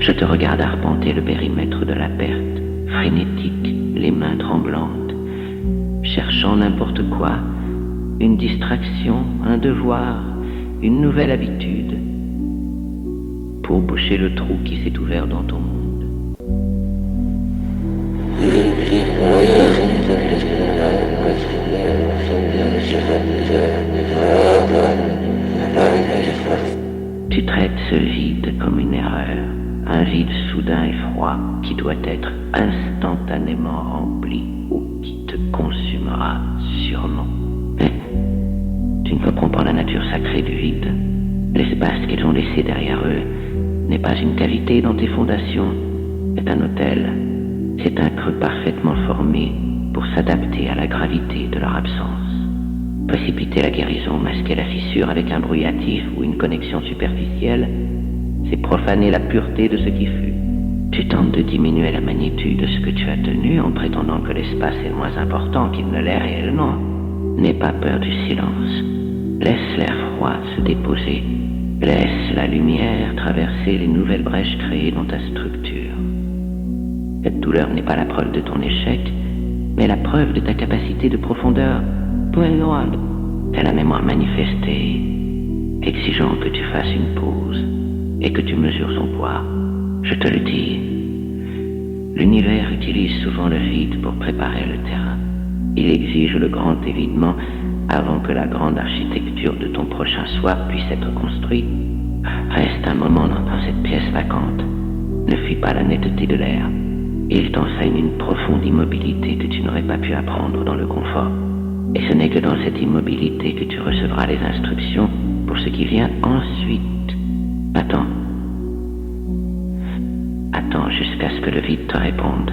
Je te regarde arpenter le périmètre de la perte, frénétique, les mains tremblantes, cherchant n'importe quoi, une distraction, un devoir, une nouvelle habitude, pour boucher le trou qui s'est ouvert dans ton monde. Tu traites ce vide comme une erreur, un vide soudain et froid qui doit être instantanément rempli ou qui te consumera sûrement. Mais tu ne comprends pas la nature sacrée du vide. L'espace qu'ils ont laissé derrière eux n'est pas une cavité dans tes fondations, c'est un hôtel. C'est un creux parfaitement formé pour s'adapter à la gravité de leur absence. Précipiter la guérison, masquer la fissure avec un bruit hâtif ou une connexion superficielle, c'est profaner la pureté de ce qui fut. Tu tentes de diminuer la magnitude de ce que tu as tenu en prétendant que l'espace est moins important qu'il ne l'est réellement. N'aie pas peur du silence. Laisse l'air froid se déposer. Laisse la lumière traverser les nouvelles brèches créées dans ta structure. Cette douleur n'est pas la preuve de ton échec, mais la preuve de ta capacité de profondeur. C'est la mémoire manifestée, exigeant que tu fasses une pause et que tu mesures son poids. Je te le dis, l'univers utilise souvent le vide pour préparer le terrain. Il exige le grand évidement avant que la grande architecture de ton prochain soi puisse être construite. Reste un moment dans cette pièce vacante. Ne fuis pas la netteté de l'air. Il t'enseigne une profonde immobilité que tu n'aurais pas pu apprendre dans le confort. Et ce n'est que dans cette immobilité que tu recevras les instructions pour ce qui vient ensuite. Attends. Attends jusqu'à ce que le vide te réponde.